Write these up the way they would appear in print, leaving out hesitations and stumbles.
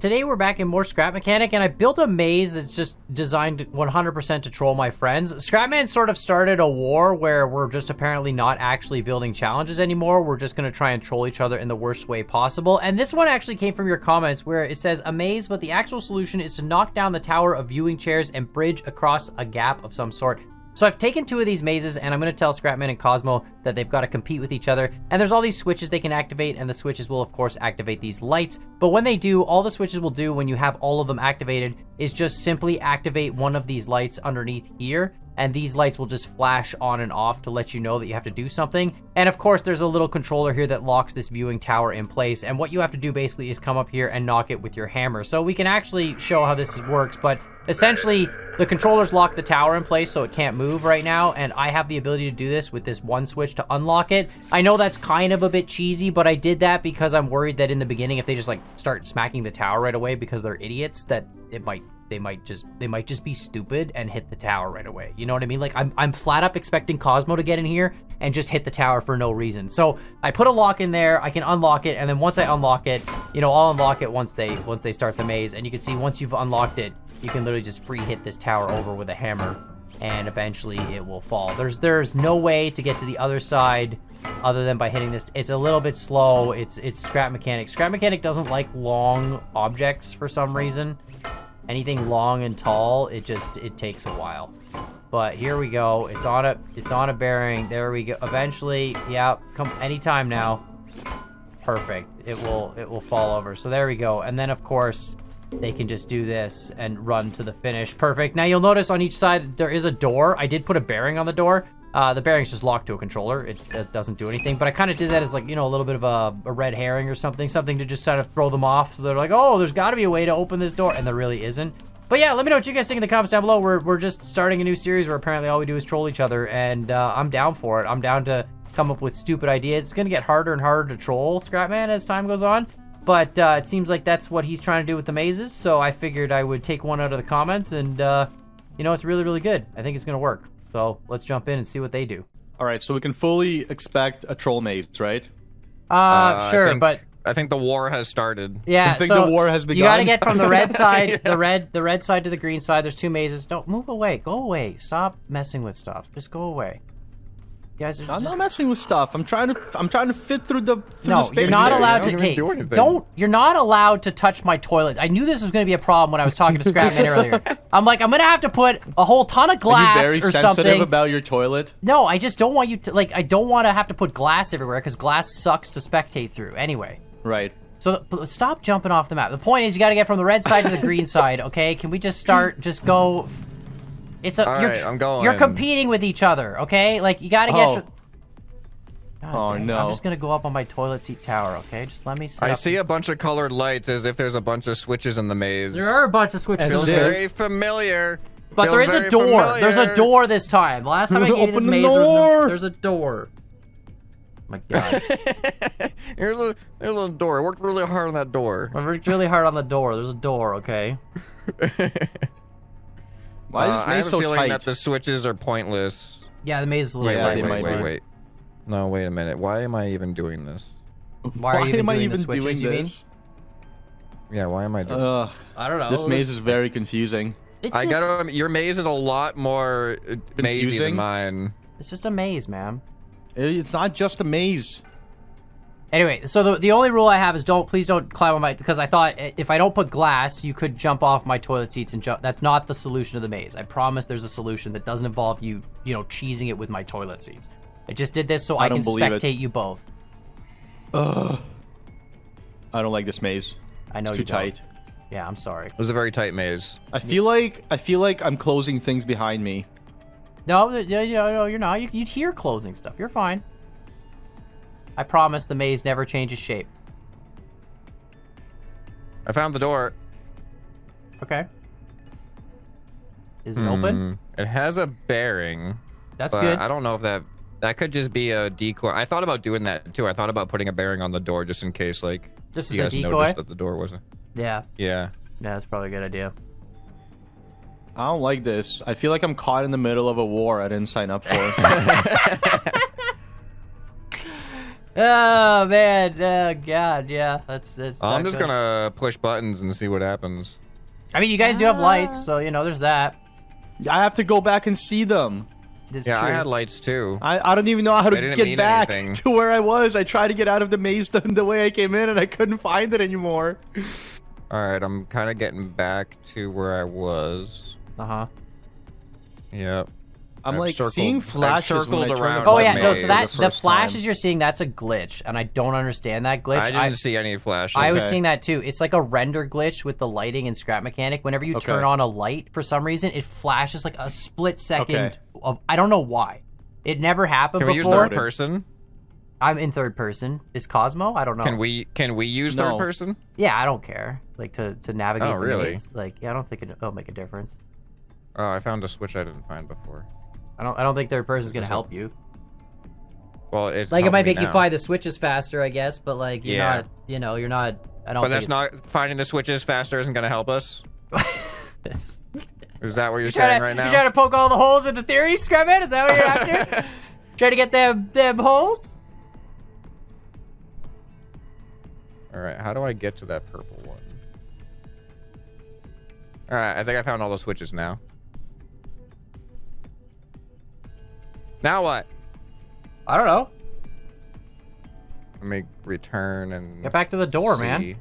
Today we're back in more Scrap Mechanic, and I built a maze that's just designed 100% to troll my friends. Scrapman sort of started a war where we're just apparently not actually building challenges anymore. We're just going to try and troll each other in the worst way possible. And this one actually came from your comments where it says, a maze, but the actual solution is to knock down the tower of viewing chairs and bridge across a gap of some sort. So I've taken 2 of these mazes, and I'm going to tell Scrapman and Cosmo that they've got to compete with each other. And there's all these switches they can activate, and the switches will, of course, activate these lights. But when they do, all the switches will do when you have all of them activated is just simply activate one of these lights underneath here. And these lights will just flash on and off to let you know that you have to do something. And of course, there's a little controller here that locks this viewing tower in place. And what you have to do basically is come up here and knock it with your hammer. So we can actually show how this works, but essentially the controllers lock the tower in place so it can't move right now, and I have the ability to do this with this one switch to unlock it. I know that's kind of a bit cheesy, but I did that because I'm worried that in the beginning, if they just like start smacking the tower right away because they're idiots, that they might just be stupid and hit the tower right away. You know what I mean? Like I'm flat up expecting Cosmo to get in here and just hit the tower for no reason. So I put a lock in there, I can unlock it, and then once I unlock it, you know, I'll unlock it once they start the maze, and you can see once you've unlocked it, you can literally just free hit this tower over with a hammer, and eventually it will fall. There's no way to get to the other side other than by hitting this. It's a little bit slow. It's Scrap Mechanic. Scrap Mechanic doesn't like long objects for some reason. Anything long and tall, it takes a while. But here we go. It's on a bearing. There we go. Eventually, yeah, come anytime now. Perfect. It will fall over. So there we go. And then of course, they can just do this and run to the finish. Perfect. Now you'll notice on each side there is a door. I did put a bearing on the door. The bearing's just locked to a controller. It doesn't do anything, but I kind of did that as like, you know, a little bit of a red herring or something to just kind of throw them off. So they're like, oh, there's got to be a way to open this door, and there really isn't. But yeah, let me know what you guys think in the comments down below. We're just starting a new series where apparently all we do is troll each other, and I'm down for it. I'm down to come up with stupid ideas. It's gonna get harder and harder to troll Scrapman as time goes on. But it seems like that's what he's trying to do with the mazes, so I figured I would take one out of the comments, and you know, it's really, really good. I think it's gonna work. So let's jump in and see what they do. All right, so we can fully expect a troll maze, right? Sure, but I think the war has started. yeah, I think so the war has begun. you gotta get from the red side, Yeah. the red side to the green side. There's 2 mazes. Don't move away. Go away. Stop messing with stuff. Just go away. You guys are I'm just... not messing with stuff. I'm trying to fit through the No, space you're not here. allowed You to. don't even Hey, do anything. don't. You're not allowed to touch my toilet. I knew this was going to be a problem when I was talking to Scrapman earlier. I'm like, I'm going to have to put a whole ton of Are glass you very or sensitive something. about your toilet? No, I just don't want you to, like, I don't want to have to put glass everywhere because glass sucks to spectate through anyway. Right. So stop jumping off the map. The point is you got to get from the red side to the green side, okay? Can we just start, just go? It's a, All you're, right, I'm going. You're competing with each other, okay? Like, you got to get... Oh. God dang, no. I'm just going to go up on my toilet seat tower, okay? Just let me sit I up. see a bunch of colored lights as if there's a bunch of switches in the maze. There are a bunch of switches. As Feels if- very familiar. But Feels there is a very door. familiar. There's a door this time. The last time I gave you this Open the maze, door. there's a door. Oh my God. There's a door. I worked really hard on that door. I worked really hard on the door. There's a door, okay? Why is this I have maze a so feeling tight? that the switches are pointless. Yeah, the maze is a little Yeah, tight. they might be. Wait. No, wait a minute. Why am I even doing this? Why are you even am I doing the even switches, doing you mean? this? Yeah, why am I doing Ugh, I don't know. this maze is very confusing. It's I just, gotta. Your maze is a lot more mazy Confusing? than mine. It's just a maze, man. It's not just a maze. Anyway, so the only rule I have is please don't climb on my, because I thought if I don't put glass, you could jump off my toilet seats and jump. That's not the solution to the maze. I promise there's a solution that doesn't involve you know, cheesing it with my toilet seats. I just did this so I can don't believe it. spectate you both. Ugh. I don't like this maze. I know It's you too don't. tight. Yeah, I'm sorry. It was a very tight maze. I feel like I'm closing things behind me. No, no, you're not. You'd hear closing stuff. You're fine. I promise the maze never changes shape. I found the door. Okay. Is it open? It has a bearing. That's But good. I don't know if that could just be a decoy. I thought about doing that too. I thought about putting a bearing on the door just in case, like, Just you as a guys decoy? noticed that the door wasn't. Yeah. Yeah. Yeah, that's probably a good idea. I don't like this. I feel like I'm caught in the middle of a war I didn't sign up for. Oh man, oh god, yeah, that's. I'm not just good. gonna push buttons and see what happens. I mean, you guys do have lights, so you know there's that. I have to go back and see them. It's Yeah, true. I had lights too. I don't even know how to They didn't get mean back anything. to where I was. I tried to get out of the maze the way I came in, and I couldn't find it anymore. All right, I'm kind of getting back to where I was. Uh-huh. Yep. I'm I've like circled- seeing I've flashes when I circled turn around the Oh the yeah, button no. maze So the that the first flashes time. you're seeing, that's a glitch, and I don't understand that glitch. I didn't see any flashes. I was Okay. seeing that too. It's like a render glitch with the lighting and scrap mechanic. Whenever you turn Okay. on a light for some reason, it flashes like a split second Okay. of I don't know why. It never happened Can we use before. third person? I'm in third person. Is Cosmo? I don't know. Can we use No. third person? Yeah, I don't care. Like to navigate Oh, the really? maze. Like, yeah, I don't think it'll make a difference. Oh, I found a switch I didn't find before. I don't think third person's gonna help you. Well, it's Like, it helped might me make you now. find the switches faster, I guess. But like, you're Yeah. not. You know, you're not. I don't. But think that's not finding the switches faster isn't going to help us. It's, Is that what you're saying right now? You trying to poke all the holes in the theory, Scrubman? Is that what you're after? Trying to get them holes? All right, how do I get to that purple one? All right, I think I found all the switches now. Now what? I don't know. Let me return and Get back to the door, man. see.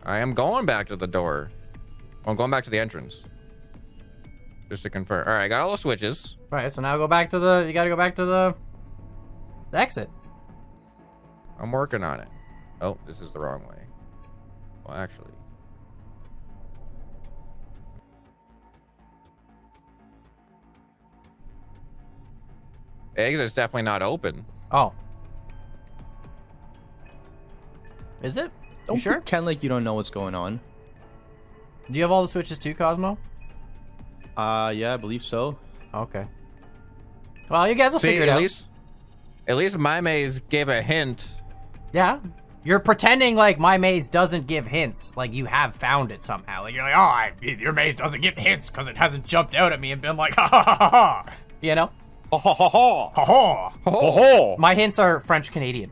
I am going back to the door. Well, I'm going back to the entrance. Just to confirm. All right, I got all the switches. All right, so now go back to the. You got to go back to the exit. I'm working on it. Oh, this is the wrong way. Well, actually. The exit's definitely not open. Oh. Is it? Don't You sure? pretend like you don't know what's going on. Do you have all the switches too, Cosmo? Yeah, I believe so. Okay. Well, you guys will See, figure it at out. least my maze gave a hint. Yeah. You're pretending like my maze doesn't give hints, like you have found it somehow. Like you're like, your maze doesn't give hints because it hasn't jumped out at me and been like, ha ha ha ha ha. You know? Ha ha ha ha! Ha ha. Ha ha! My hints are French Canadian.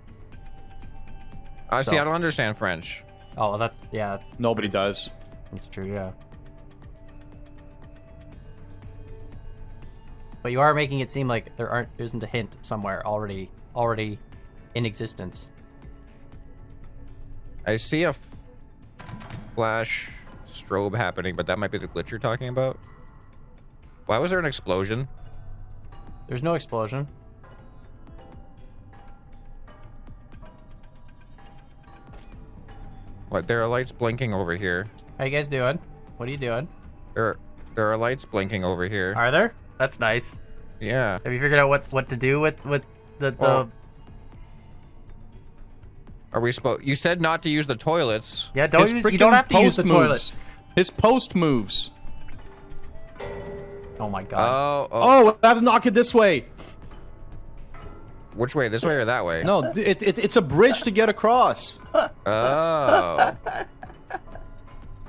I see. So- I don't understand French. Oh, well, that's Nobody does. true, yeah. But you are making it seem like there isn't a hint somewhere already in existence. I see a flash strobe happening, but that might be the glitch you're talking about. Why was there an explosion? There's no explosion. What? There are lights blinking over here. How you guys doing? What are you doing? There are lights blinking over here. Are there? That's nice. Yeah. Have you figured out what to do with the Well, Are we supposed? You said not to use the toilets. Yeah, don't His use, you don't freaking have to use the post toilet. moves. His post moves. Oh my god. Oh. Oh, I have to knock it this way. Which way? This way or that way? No, it's a bridge to get across. Oh.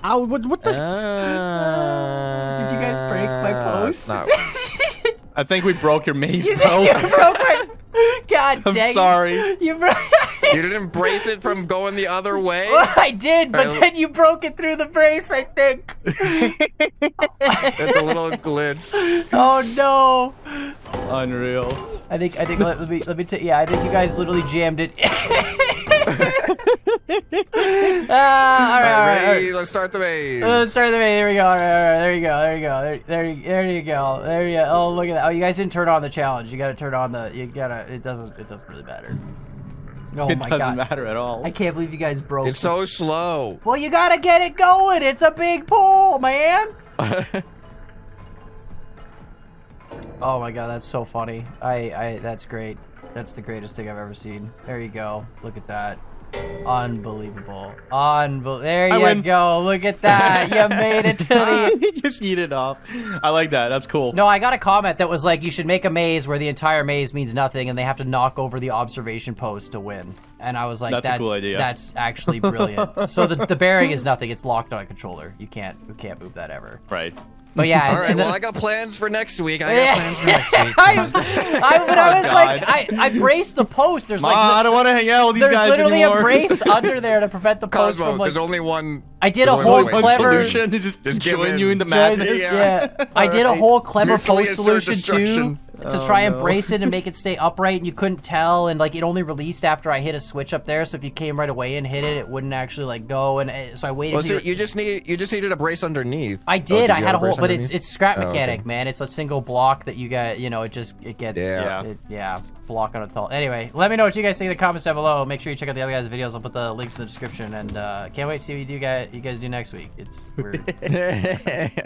Ow, what the? Did you guys break my post? Not, I think we broke your maze, bro. You broke my. God I'm dang it. sorry. You broke. you didn't brace it from going the other way? Well, I did, but I- then you broke it through the brace, I think. It's a little glitch. Oh no. Unreal. I think let me yeah, I think you guys literally jammed it. All right. Ready? Let's start the maze. Let's start the maze. There we go. All right. There you go. There you go. There you go. Oh, look at that. Oh, you guys didn't turn on the challenge. You got to turn on the. It doesn't really matter. Oh It my doesn't god. matter at all. I can't believe you guys broke. It's so slow. Well, you gotta get it going. It's a big pull, man. Oh my god, that's so funny. That's great. That's the greatest thing I've ever seen. There you go. Look at that. Unbelievable. There you win. go. Look at that. You made it to the. Just eat it off. I like that. That's cool. No, I got a comment that was like, you should make a maze where the entire maze means nothing and they have to knock over the observation post to win. And I was like, That's a cool idea. That's actually brilliant. So the bearing is nothing. It's locked on a controller. You can't move that ever. Right. But yeah. All right. and Well, then- I got plans for next week. I got plans for next week. I was like, I braced the post. There's Ma, like, I don't want to hang out with these there's guys literally anymore. a brace under there to prevent the post Cosmo, from like. there's only one. I did a there's whole only one way. One clever. solution is just Just give join in. you in the Join- madness. Yeah, I did a Alright. whole clever Mutually post assured solution too destruction. to Oh, try and no. brace it and make it stay upright, and you couldn't tell, and like it only released after I hit a switch up there. So if you came right away and hit it, it wouldn't actually like go. And so I waited. Well, till see, you just needed a brace underneath. I did. Oh, I you had have a whole, brace but it's underneath? scrap Oh, okay. mechanic, man. It's a single block that you got. You know, it gets Yeah. block on a tall. Anyway, let me know what you guys think in the comments down below. Make sure you check out the other guys' videos. I'll put the links in the description, and can't wait to see what you guys do next week. We're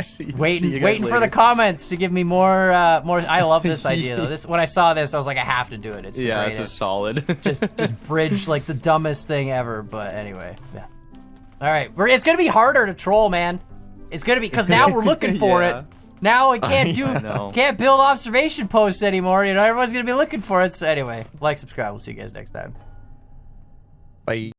See you waiting guys for the later. comments to give me more. I love this idea though. When I saw this, I was like, I have to do it. It's the Yeah, this is greatest. solid. just bridge like the dumbest thing ever. But anyway, yeah. All right, it's gonna be harder to troll, man. It's gonna be because now we're looking for Yeah. it. Now I can't know. can't build observation posts anymore. You know, everyone's gonna be looking for it. So anyway, like, subscribe. We'll see you guys next time. Bye.